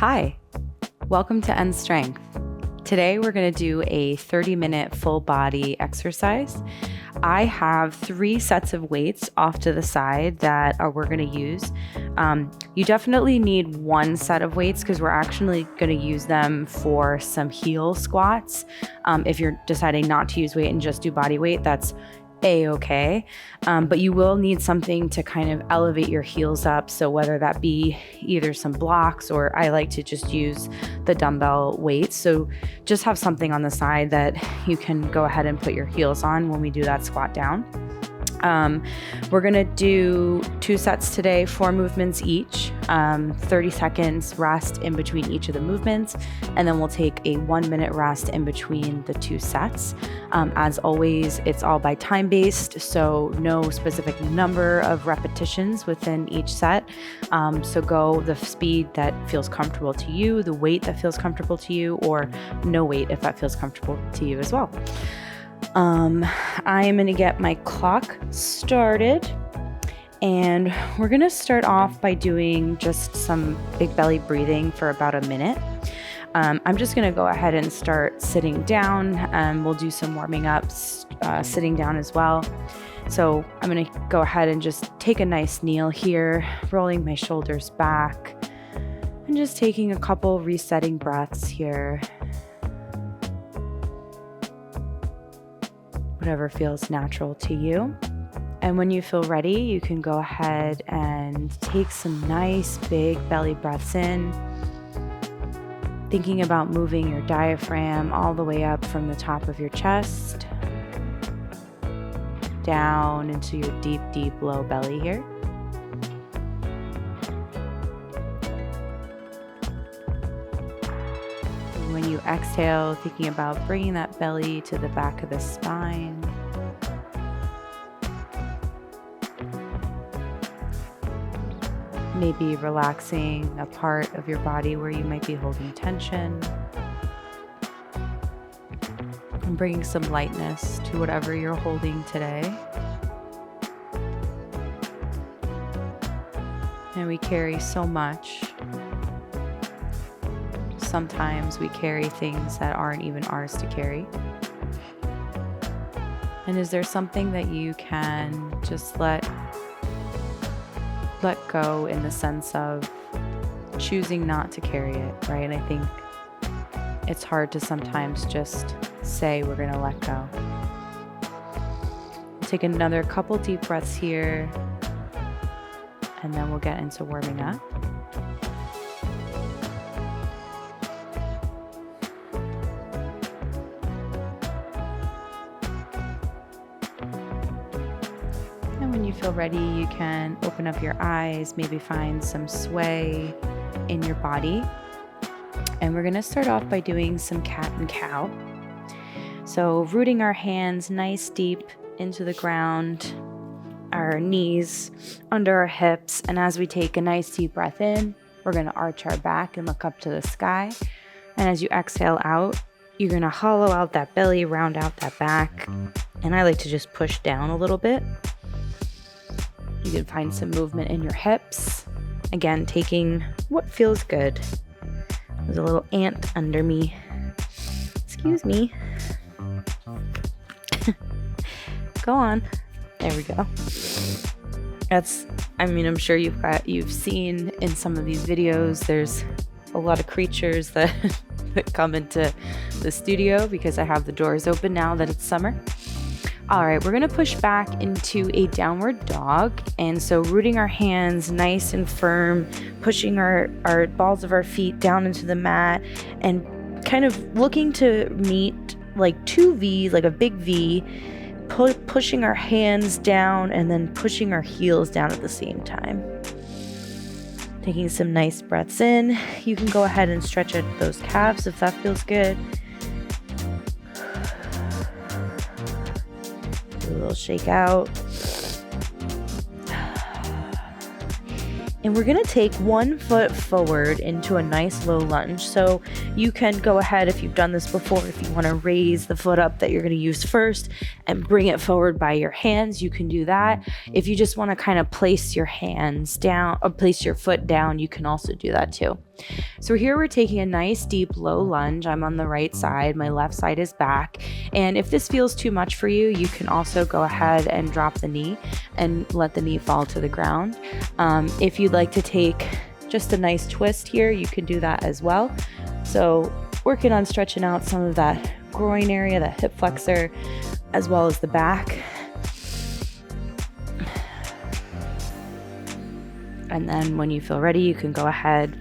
Hi, welcome to End Strength. Today we're going to do a 30-minute full body exercise. I have 3 sets of weights off to the side that we're going to use. You definitely need 1 set of weights because we're actually going to use them for some heel squats. If you're deciding not to use weight and just do body weight, that's a-okay. But you will need something to kind of elevate your heels up. So whether that be either some blocks, or I like to just use the dumbbell weights. So just have something on the side that you can go ahead and put your heels on when we do that squat down. We're going to do 2 sets today, 4 movements each, 30 seconds rest in between each of the movements, and then we'll take a 1-minute rest in between the 2 sets. As always, it's all by time based, so no specific number of repetitions within each set. So go the speed that feels comfortable to you, the weight that feels comfortable to you, or no weight if that feels comfortable to you as well. I am going to get my clock started, and we're going to start off by doing just some big belly breathing for about a minute. I'm just going to go ahead and start sitting down, and we'll do some warming up sitting down as well. So I'm going to go ahead and just take a nice kneel here, rolling my shoulders back, and just taking a couple resetting breaths here. Whatever feels natural to you. And when you feel ready, you can go ahead and take some nice big belly breaths in, thinking about moving your diaphragm all the way up from the top of your chest down into your deep, deep low belly here. When you exhale, thinking about bringing that belly to the back of the spine. Maybe relaxing a part of your body where you might be holding tension. And bringing some lightness to whatever you're holding today. And we carry so much. Sometimes we carry things that aren't even ours to carry. And is there something that you can just let go in the sense of choosing not to carry it, right? And I think it's hard to sometimes just say we're going to let go. Take another couple deep breaths here, and then we'll get into warming up. When you feel ready, you can open up your eyes, maybe find some sway in your body. And we're going to start off by doing some cat and cow. So rooting our hands nice deep into the ground, our knees under our hips. And as we take a nice deep breath in, we're going to arch our back and look up to the sky. And as you exhale out, you're going to hollow out that belly, round out that back. And I like to just push down a little bit. You can find some movement in your hips. Again, taking what feels good. There's a little ant under me. Excuse me. Go on. There we go. I'm sure you've seen in some of these videos, there's a lot of creatures that come into the studio because I have the doors open now that it's summer. All right, we're going to push back into a downward dog. And so rooting our hands nice and firm, pushing our balls of our feet down into the mat, and kind of looking to meet like 2 V's, like a big V, pushing our hands down and then pushing our heels down at the same time. Taking some nice breaths in. You can go ahead and stretch out those calves if that feels good. A little shake out. And we're going to take 1 foot forward into a nice low lunge. So you can go ahead, if you've done this before, if you want to raise the foot up that you're going to use first and bring it forward by your hands, you can do that. If you just want to kind of place your hands down or place your foot down, you can also do that too. So here we're taking a nice deep low lunge. I'm on the right side, my left side is back. And if this feels too much for you, you can also go ahead and drop the knee and let the knee fall to the ground. If you'd like to take just a nice twist here, you can do that as well. So working on stretching out some of that groin area, that hip flexor, as well as the back. And then when you feel ready, you can go ahead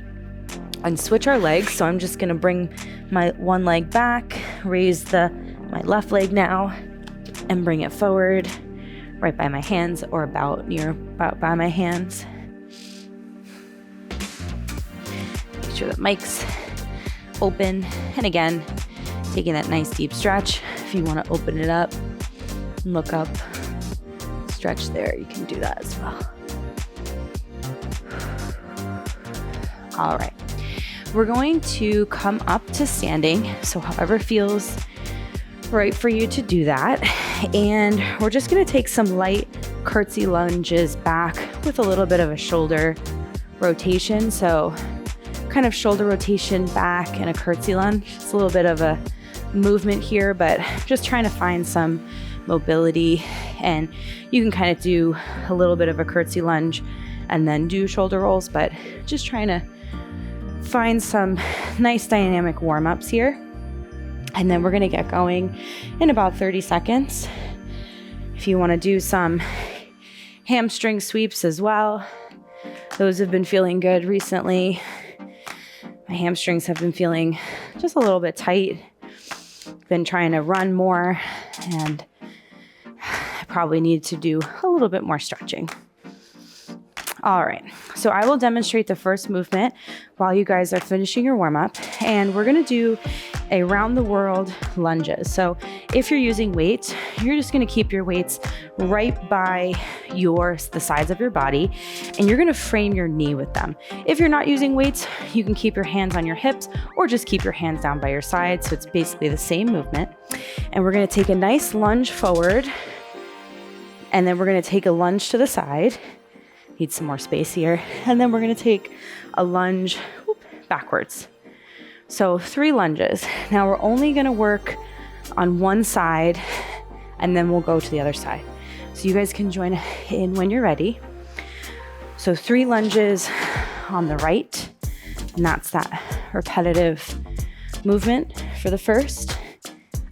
and switch our legs. So I'm just gonna bring my one leg back, raise my left leg now, and bring it forward right by my hands, or about by my hands. Make sure the mic's open. And again, taking that nice deep stretch. If you wanna open it up, look up, stretch there, you can do that as well. All right, we're going to come up to standing, so however feels right for you to do that. And we're just gonna take some light curtsy lunges back with a little bit of a shoulder rotation. So kind of shoulder rotation back and a curtsy lunge. It's a little bit of a movement here, but just trying to find some mobility. And you can kind of do a little bit of a curtsy lunge and then do shoulder rolls, but just trying to find some nice dynamic warm-ups here. And then we're gonna get going in about 30 seconds. If you wanna do some hamstring sweeps as well, those have been feeling good recently. My hamstrings have been feeling just a little bit tight. Been trying to run more, and I probably need to do a little bit more stretching. All right, so I will demonstrate the first movement while you guys are finishing your warm-up, and we're gonna do a round the world lunges. So if you're using weights, you're just gonna keep your weights right by the sides of your body, and you're gonna frame your knee with them. If you're not using weights, you can keep your hands on your hips or just keep your hands down by your sides. So it's basically the same movement. And we're gonna take a nice lunge forward, and then we're gonna take a lunge to the side. Need some more space here. And then we're gonna take a lunge backwards. So 3 lunges. Now we're only gonna work on one side, and then we'll go to the other side. So you guys can join in when you're ready. So 3 lunges on the right, and that's that repetitive movement for the first.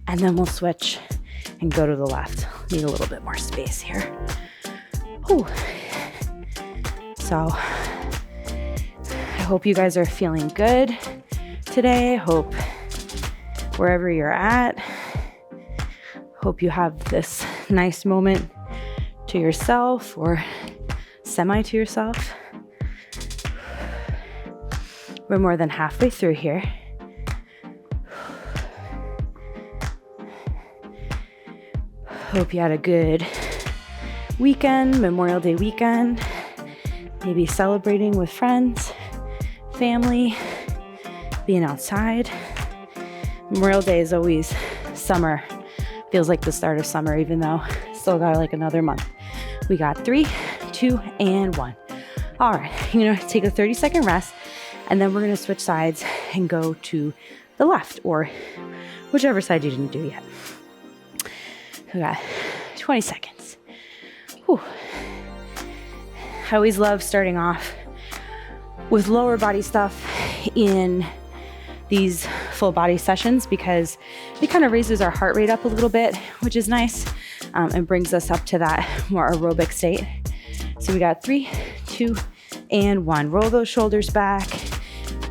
And then we'll switch and go to the left. Need a little bit more space here. Whew. So I hope you guys are feeling good today. Hope wherever you're at, hope you have this nice moment to yourself or semi to yourself. We're more than halfway through here. Hope you had a good weekend, Memorial Day weekend. Maybe celebrating with friends, family, being outside. Memorial Day is always summer. Feels like the start of summer, even though still got like another month. We got 3, 2, and 1. All right, you're gonna take a 30-second rest, and then we're gonna switch sides and go to the left, or whichever side you didn't do yet. We got 20 seconds. Whew. I always love starting off with lower body stuff in these full body sessions because it kind of raises our heart rate up a little bit, which is nice, and brings us up to that more aerobic state. So we got 3, 2, and 1. Roll those shoulders back.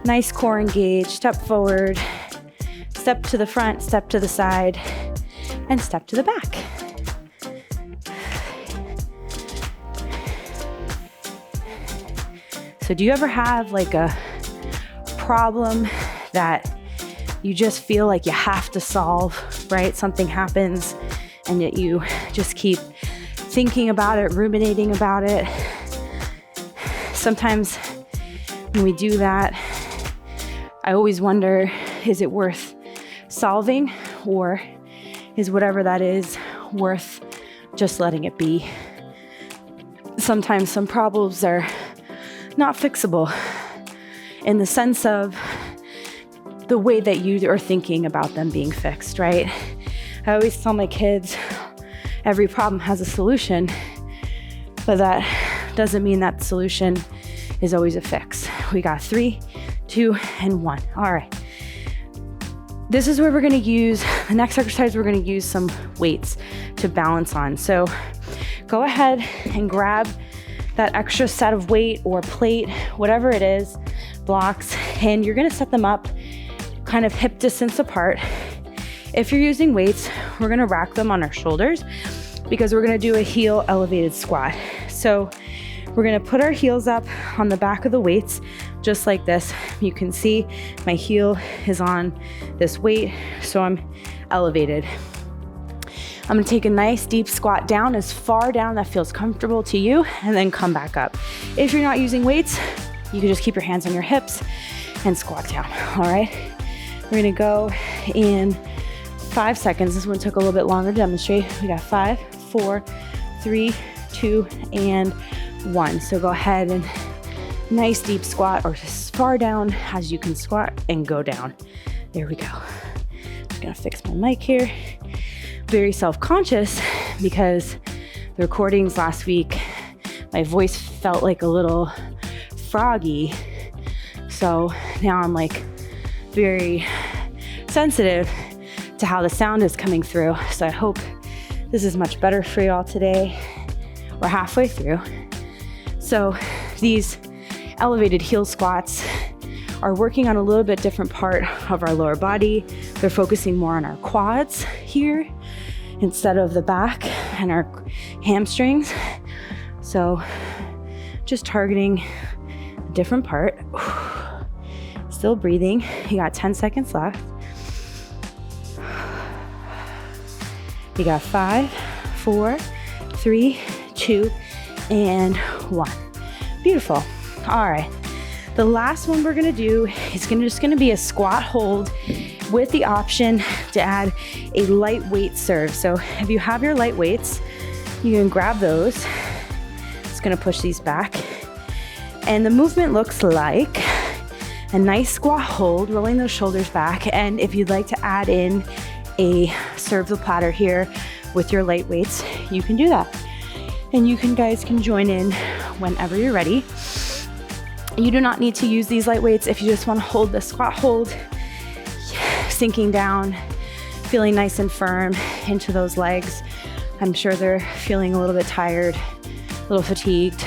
Nice core engaged. Step forward, step to the front, step to the side, and step to the back. So do you ever have like a problem that you just feel like you have to solve, right? Something happens and yet you just keep thinking about it, ruminating about it. Sometimes when we do that, I always wonder, is it worth solving, or is whatever that is worth just letting it be? Sometimes some problems are not fixable. in the sense of the way that you are thinking about them being fixed, right? I always tell my kids, every problem has a solution, but that doesn't mean that the solution is always a fix. We got 3, 2, and 1. All right. This is where we're gonna use, the next exercise, we're gonna use some weights to balance on. So go ahead and grab that extra set of weight or plate, whatever it is, blocks, and you're gonna set them up kind of hip distance apart. If you're using weights, we're gonna rack them on our shoulders because we're gonna do a heel elevated squat. So we're gonna put our heels up on the back of the weights, just like this. You can see my heel is on this weight, so I'm elevated. I'm gonna take a nice deep squat down, as far down that feels comfortable to you, and then come back up. If you're not using weights, you can just keep your hands on your hips and squat down, all right? We're gonna go in 5 seconds. This one took a little bit longer to demonstrate. We got 5, 4, 3, 2, and 1. So go ahead and nice deep squat, or as far down as you can squat and go down. There we go. Just gonna fix my mic here. Very self-conscious because the recordings last week, my voice felt like a little froggy. So now I'm like very sensitive to how the sound is coming through. So I hope this is much better for y'all today. We're halfway through. So these elevated heel squats are working on a little bit different part of our lower body. They're focusing more on our quads here instead of the back and our hamstrings. So just targeting a different part. Still breathing. You got 10 seconds left. You got 5, 4, 3, 2, and 1. Beautiful. All right. The last one we're gonna do is just gonna be a squat hold with the option to add a lightweight serve. So if you have your light weights, you can grab those. Just gonna push these back. And the movement looks like a nice squat hold, rolling those shoulders back. And if you'd like to add in a serve the platter here with your light weights, you can do that. And you guys can join in whenever you're ready. You do not need to use these light weights if you just want to hold the squat hold, sinking down, feeling nice and firm into those legs. I'm sure they're feeling a little bit tired, a little fatigued.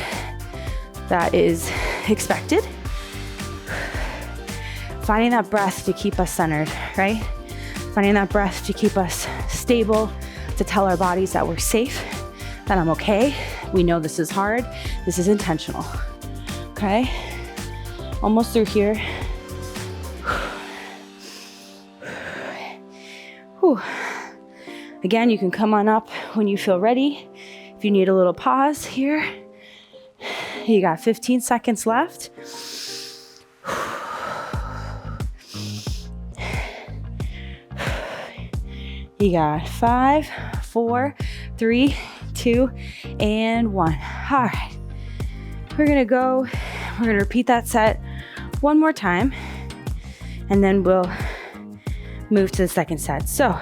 That is expected. Finding that breath to keep us centered, right? Finding that breath to keep us stable, to tell our bodies that we're safe, that I'm okay. We know this is hard. This is intentional. Okay? Almost through here. Whew. Again, you can come on up when you feel ready. If you need a little pause here, you got 15 seconds left. You got 5, 4, 3, 2, and 1. All right. We're gonna repeat that set one more time, and then we'll move to the second set. So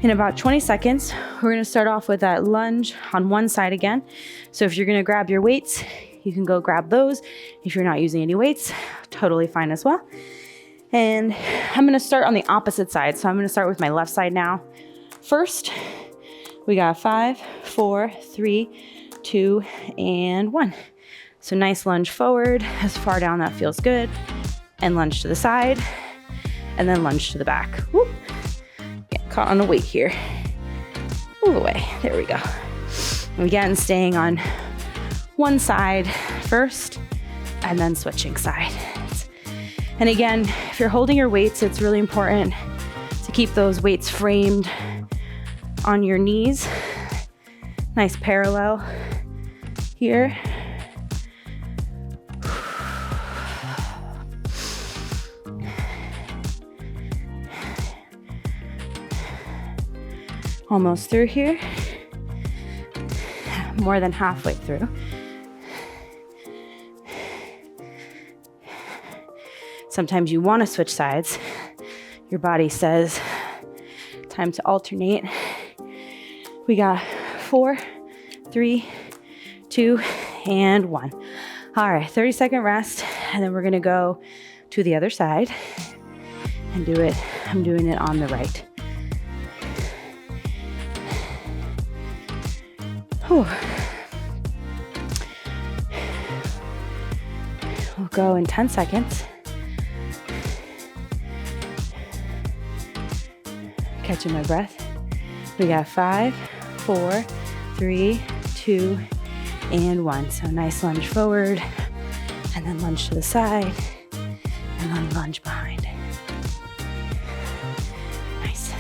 in about 20 seconds, we're gonna start off with that lunge on one side again. So if you're gonna grab your weights, you can go grab those. If you're not using any weights, totally fine as well. And I'm gonna start on the opposite side. So I'm gonna start with my left side now. First, we got 5, 4, 3, 2, and 1. So nice lunge forward, as far down that feels good. And lunge to the side, and then lunge to the back. Whoop. Get caught on a weight here. Move away, there we go. Again, staying on one side first, and then switching sides. And again, if you're holding your weights, it's really important to keep those weights framed on your knees. Nice parallel here. Almost through here. More than halfway through. Sometimes you want to switch sides. Your body says, time to alternate. We got 4, 3, 2, and 1. All right, 30-second rest, and then we're gonna go to the other side and do it. I'm doing it on the right. Whew. We'll go in 10 seconds. Catching my breath. We got 5, 4, 3, 2, and 1. So nice lunge forward, and then lunge to the side, and then lunge behind. Nice.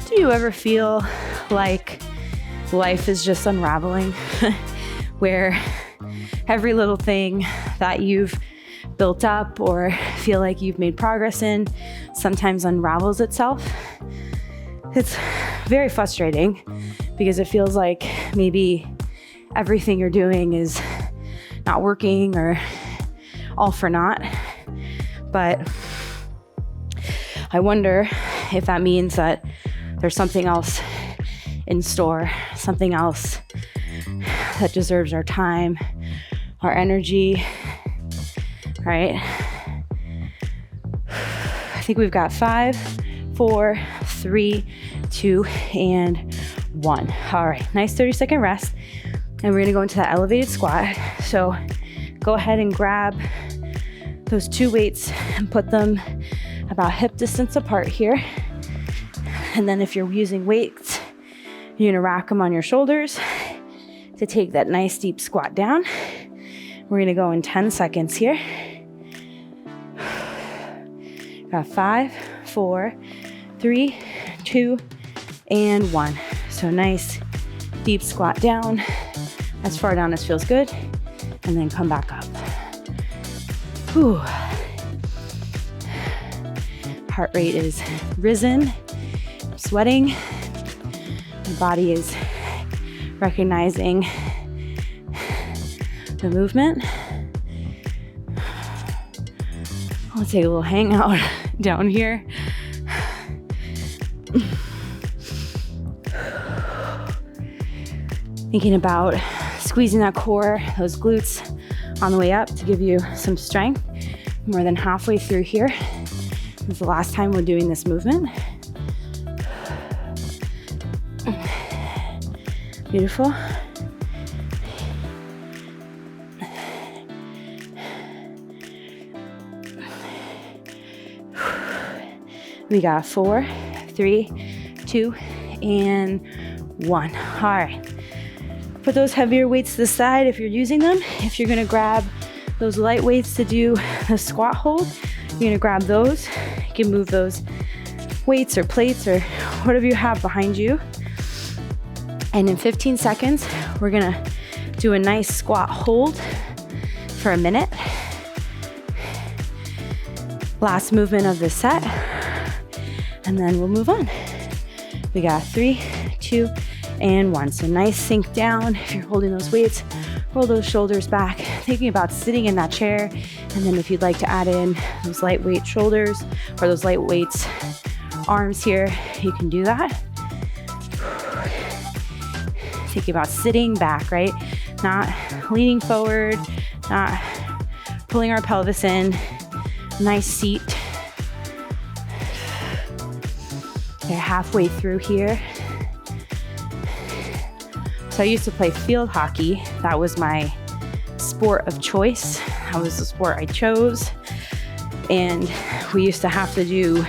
Do you ever feel like life is just unraveling? Where every little thing that you've built up or feel like you've made progress in sometimes unravels itself? It's very frustrating because it feels like maybe everything you're doing is not working or all for naught. But I wonder if that means that there's something else in store, something else that deserves our time, our energy, right? I think we've got 5, 4, 3, 2, and 1. All right, nice 30-second rest. And we're gonna go into that elevated squat. So go ahead and grab those 2 weights and put them about hip distance apart here. And then if you're using weights, you're gonna rack them on your shoulders to take that nice deep squat down. We're gonna go in 10 seconds here. Got 5, 4, 3, 2, and 1. So nice deep squat down, as far down as feels good, and then come back up. Whew. Heart rate is risen, I'm sweating. My body is recognizing the movement. I'll take a little hangout down here. Thinking about squeezing that core, those glutes on the way up to give you some strength. More than halfway through here. This is the last time we're doing this movement. Beautiful. We got 4, 3, 2, and 1. All right. Put those heavier weights to the side if you're using them. If you're gonna grab those light weights to do the squat hold, you're gonna grab those. You can move those weights or plates or whatever you have behind you. And in 15 seconds, we're gonna do a nice squat hold for a minute. Last movement of this set, and then we'll move on. We got 3, 2, and 1. So nice sink down. If you're holding those weights, roll those shoulders back, thinking about sitting in that chair. And then if you'd like to add in those lightweight shoulders or those lightweight arms here, you can do that. Thinking about sitting back, right? Not leaning forward, not pulling our pelvis in. Nice seat. They're halfway through here. So I used to play field hockey. That was my sport of choice. That was the sport I chose. And we used to have to do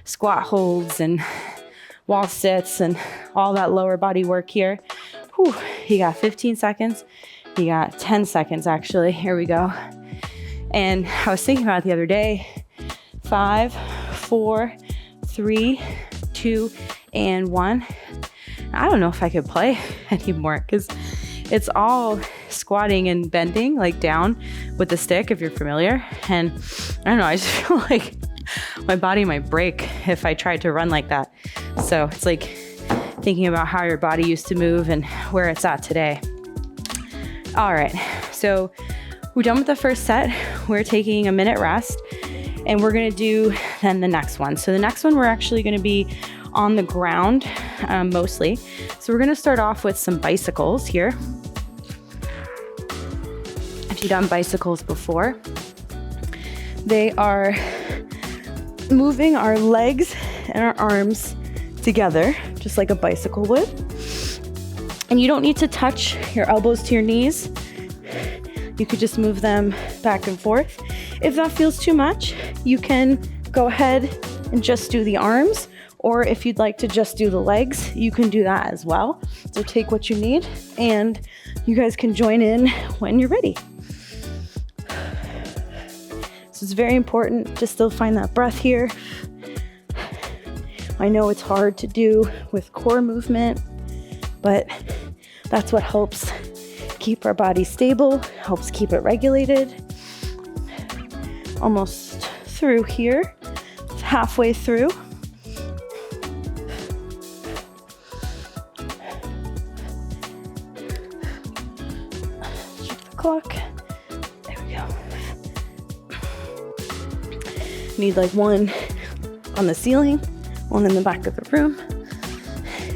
squat holds and wall sits and all that lower body work here. Whew, you got 15 seconds. You got 10 seconds actually. Here we go. And I was thinking about it the other day. 5, 4, 3, 2, and 1. I don't know if I could play anymore because it's all squatting and bending like down with the stick if you're familiar. And I don't know, I just feel like my body might break if I tried to run like that. So it's like thinking about how your body used to move and where it's at today. All right, so we're done with the first set. We're taking a minute rest, and we're gonna do then the next one. So the next one, we're actually gonna be on the ground mostly. So we're gonna start off with some bicycles here. If you've done bicycles before, they are moving our legs and our arms together, just like a bicycle would. And you don't need to touch your elbows to your knees. You could just move them back and forth. If that feels too much, you can go ahead and just do the arms, or if you'd like to just do the legs, you can do that as well. So take what you need, and you guys can join in when you're ready. So it's very important to still find that breath here. I know it's hard to do with core movement, but that's what helps keep our body stable, helps keep it regulated. Almost through here, halfway through. Check the clock. There we go. Need like one on the ceiling, one in the back of the room.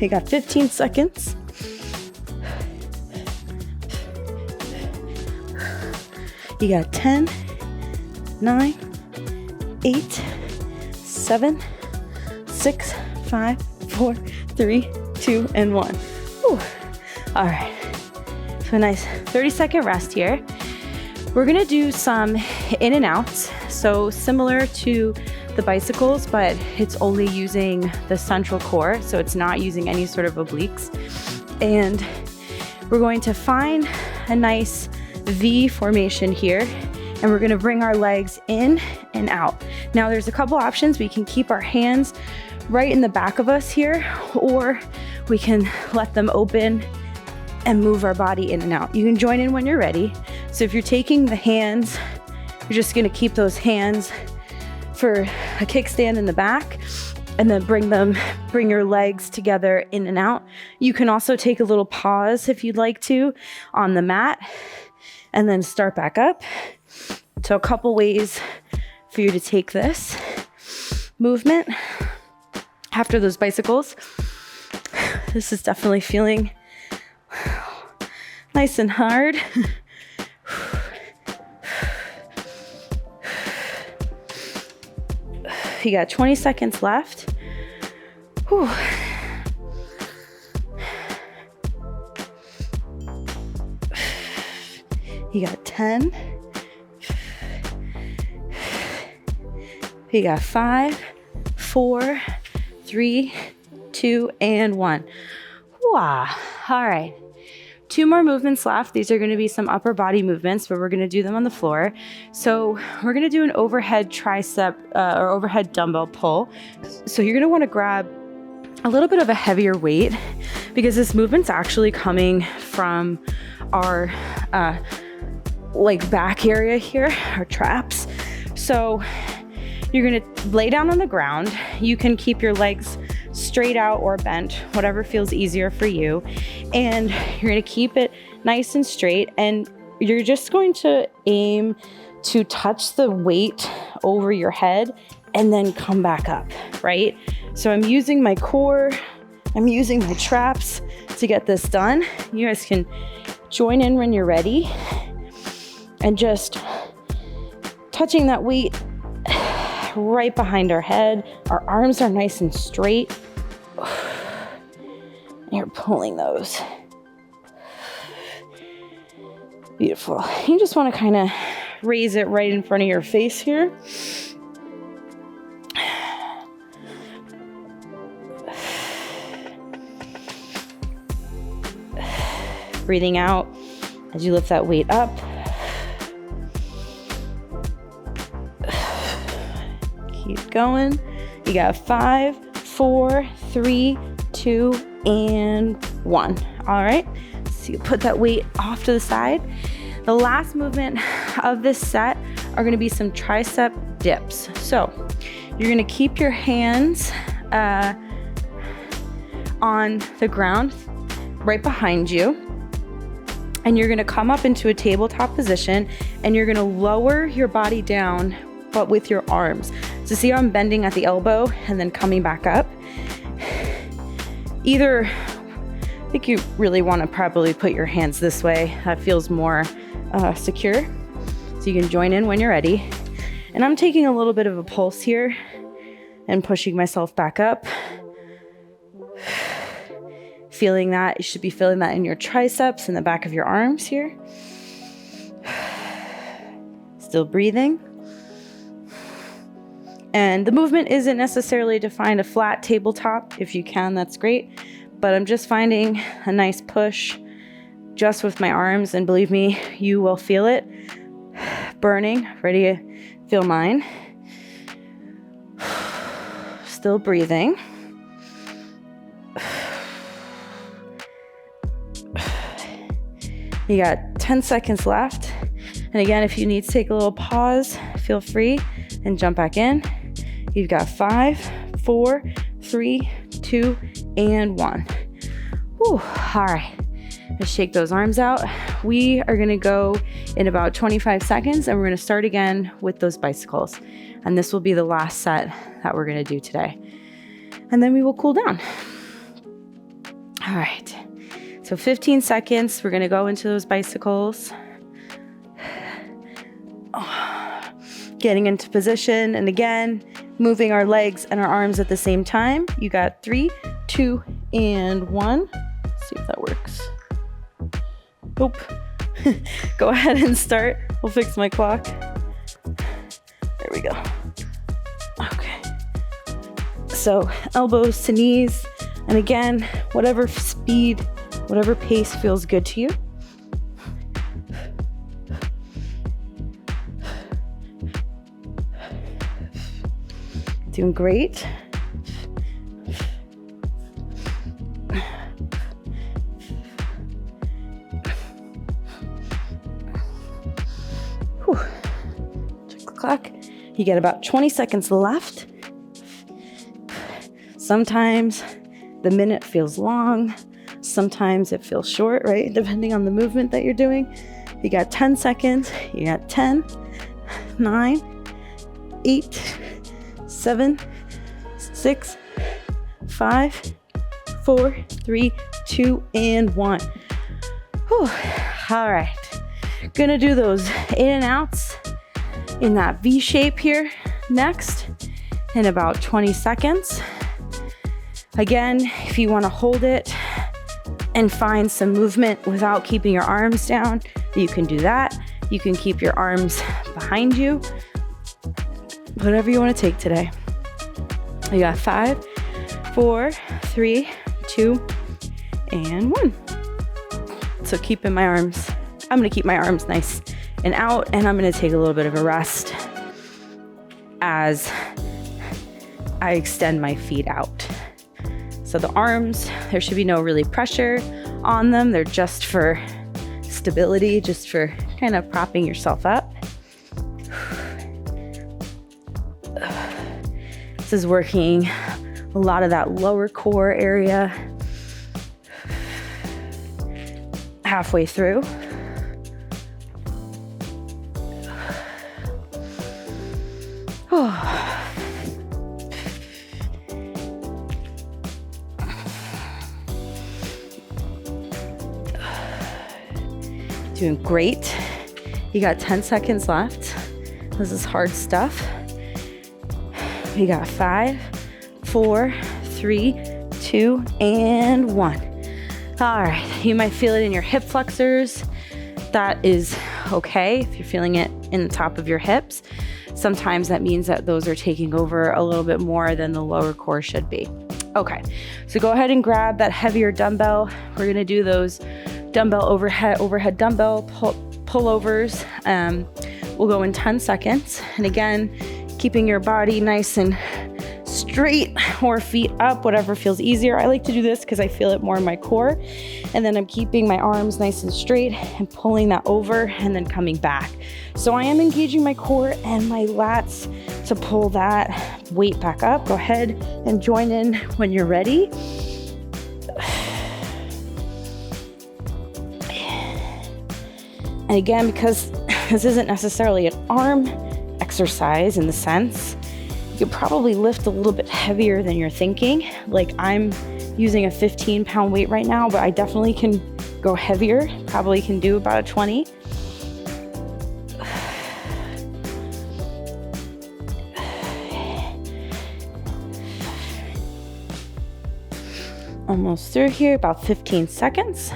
You got 15 seconds. You got 10, 9, 8, 7, 6, 5, 4, 3, 2, and 1. Whew. All right, so a nice 30-second rest here. We're gonna do some in and outs. So similar to the bicycles, but it's only using the central core. So it's not using any sort of obliques. And we're going to find a nice V formation here, and we're gonna bring our legs in and out. Now there's a couple options. We can keep our hands right in the back of us here, or we can let them open and move our body in and out. You can join in when you're ready. So if you're taking the hands, you're just gonna keep those hands for a kickstand in the back, and then bring your legs together in and out. You can also take a little pause if you'd like to on the mat, and then start back up. So a couple ways for you to take this movement after those bicycles. This is definitely feeling nice and hard. You got 20 seconds left. Whew. You got 10. You got 5, 4, 3, 2, and 1. Wow. All right. 2 more movements left. These are going to be some upper body movements, but we're going to do them on the floor. So we're going to do an overhead tricep or overhead dumbbell pull. So you're going to want to grab a little bit of a heavier weight, because this movement's actually coming from our like back area here, our traps. So you're going to lay down on the ground. You can keep your legs straight out or bent, whatever feels easier for you. And you're going to keep it nice and straight. And you're just going to aim to touch the weight over your head and then come back up, right? So I'm using my core, I'm using my traps to get this done. You guys can join in when you're ready, and just touching that weight right behind our head. Our arms are nice and straight. You're pulling those. Beautiful. You just want to kind of raise it right in front of your face here. Breathing out as you lift that weight up. Keep going. You got 5, 4, 3, 2, and 1. All right. So you put that weight off to the side. The last movement of this set are going to be some tricep dips. So you're going to keep your hands on the ground right behind you. And you're gonna come up into a tabletop position and you're gonna lower your body down, but with your arms. So see how I'm bending at the elbow and then coming back up? Either, I think you really wanna probably put your hands this way. That feels more secure. So you can join in when you're ready. And I'm taking a little bit of a pulse here and pushing myself back up. Feeling that, you should be feeling that in your triceps and the back of your arms here. Still breathing. And the movement isn't necessarily to find a flat tabletop. If you can, that's great. But I'm just finding a nice push just with my arms. And believe me, you will feel it burning. Ready to feel mine. Still breathing. You got 10 seconds left. And again, if you need to take a little pause, feel free and jump back in. You've got 5, 4, 3, 2, and 1. Whew. All right, let's shake those arms out. We are gonna go in about 25 seconds and we're gonna start again with those bicycles. And this will be the last set that we're gonna do today. And then we will cool down. All right. So 15 seconds, we're gonna go into those bicycles. Getting into position, and again, moving our legs and our arms at the same time. You got 3, 2, and 1. Let's see if that works. Nope. Go ahead and start. We'll fix my clock. There we go. Okay. So elbows to knees, and again, whatever speed, whatever pace feels good to you. Doing great. Whew. Check the clock. You get about 20 seconds left. Sometimes the minute feels long. Sometimes it feels short, right? Depending on the movement that you're doing. You got 10 seconds. You got 10, 9, 8, 7, 6, 5, 4, 3, 2, and 1. Whew. All right. Gonna do those in and outs in that V shape here next in about 20 seconds. Again, if you want to hold it and find some movement without keeping your arms down, you can do that. You can keep your arms behind you. Whatever you want to take today. You got 5, 4, 3, 2, and 1. So keeping my arms, I'm going to keep my arms nice and out, and I'm going to take a little bit of a rest as I extend my feet out. So the arms, there should be no really pressure on them. They're just for stability, just for kind of propping yourself up. This is working a lot of that lower core area. Halfway through. Doing great. You got 10 seconds left. This is hard stuff. You got 5, 4, 3, 2, and 1. All right, you might feel it in your hip flexors. That is okay if you're feeling it in the top of your hips. Sometimes that means that those are taking over a little bit more than the lower core should be. Okay, so go ahead and grab that heavier dumbbell. We're gonna do those dumbbell overhead dumbbell pullovers. We'll go in 10 seconds. And again, keeping your body nice and straight or feet up, whatever feels easier. I like to do this because I feel it more in my core. And then I'm keeping my arms nice and straight and pulling that over and then coming back. So I am engaging my core and my lats to pull that weight back up. Go ahead and join in when you're ready. And again, because this isn't necessarily an arm exercise in the sense, you could probably lift a little bit heavier than you're thinking. Like I'm using a 15-pound weight right now, but I definitely can go heavier. Probably can do about a 20. Almost through here, about 15 seconds.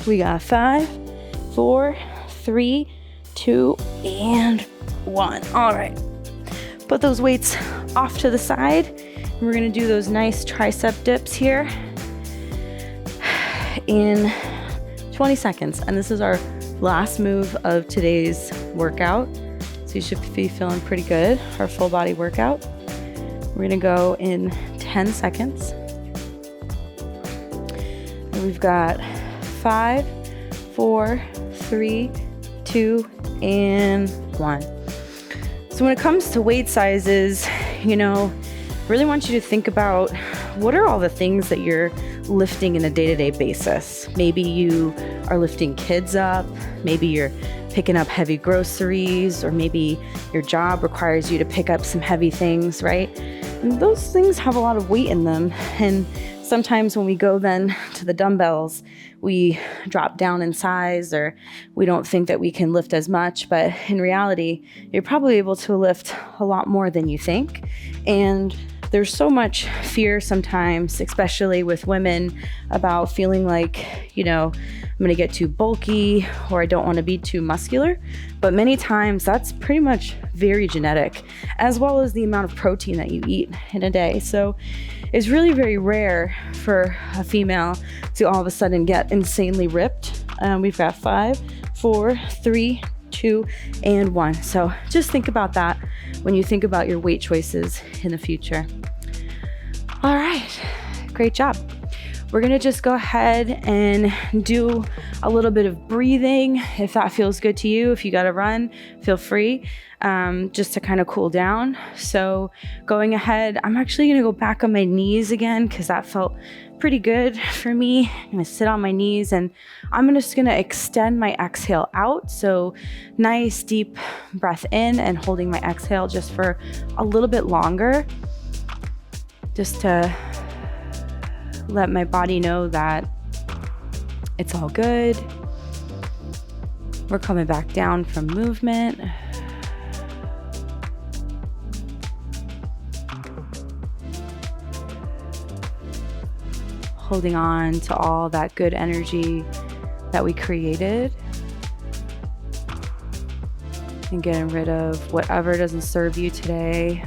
We got 5, 4, 3, 2, and 1. All right. Put those weights off to the side. We're gonna do those nice tricep dips here in 20 seconds. And this is our last move of today's workout. So you should be feeling pretty good. Our full body workout. We're gonna go in 10 seconds. And we've got 5, 4, 3, 2, and 1. So when it comes to weight sizes, really want you to think about what are all the things that you're lifting in a day-to-day basis. Maybe you are lifting kids up, maybe you're picking up heavy groceries, or maybe your job requires you to pick up some heavy things, right? And those things have a lot of weight in them. And sometimes when we go then to the dumbbells, we drop down in size, or we don't think that we can lift as much. But in reality, you're probably able to lift a lot more than you think. And there's so much fear sometimes, especially with women, about feeling like, I'm going to get too bulky, or I don't want to be too muscular. But many times that's pretty much very genetic, as well as the amount of protein that you eat in a day. So it's really very rare for a female to all of a sudden get insanely ripped. We've got 5, 4, 3, 2, and 1. So just think about that when you think about your weight choices in the future. All right, great job. We're gonna just go ahead and do a little bit of breathing. If that feels good to you, if you gotta run, feel free, just to kind of cool down. So going ahead, I'm actually gonna go back on my knees again, because that felt pretty good for me. I'm gonna sit on my knees, and I'm just gonna extend my exhale out. So nice deep breath in, and holding my exhale just for a little bit longer, just to let my body know that it's all good. We're coming back down from movement. Holding on to all that good energy that we created, and getting rid of whatever doesn't serve you today,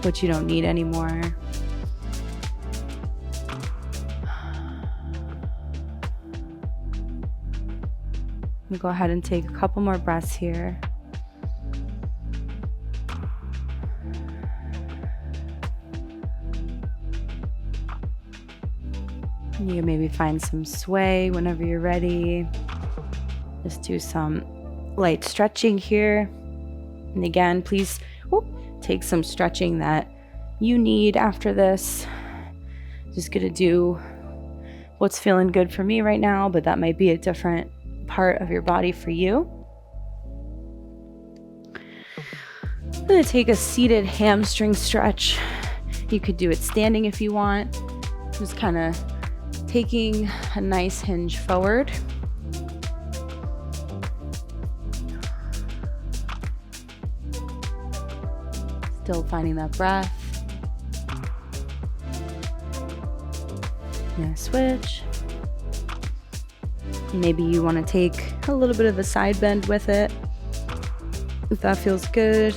what you don't need anymore. We'll go ahead and take a couple more breaths here. You can maybe find some sway whenever you're ready. Just do some light stretching here. And again, please take some stretching that you need after this. Just gonna do what's feeling good for me right now, but that might be a different part of your body for you. I'm gonna take a seated hamstring stretch. You could do it standing if you want. Just kind of taking a nice hinge forward. Still finding that breath. I'm gonna switch. Maybe you want to take a little bit of a side bend with it, if that feels good.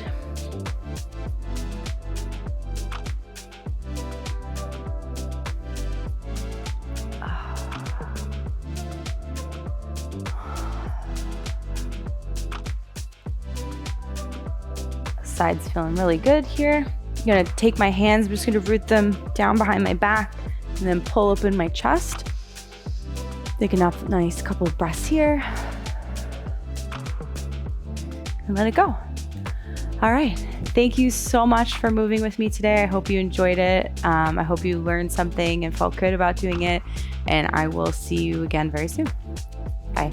Side's feeling really good here. I'm gonna take my hands, I'm just gonna root them down behind my back, and then pull open my chest. Take a nice couple of breaths here. And let it go. All right. Thank you so much for moving with me today. I hope you enjoyed it. I hope you learned something and felt good about doing it. And I will see you again very soon. Bye.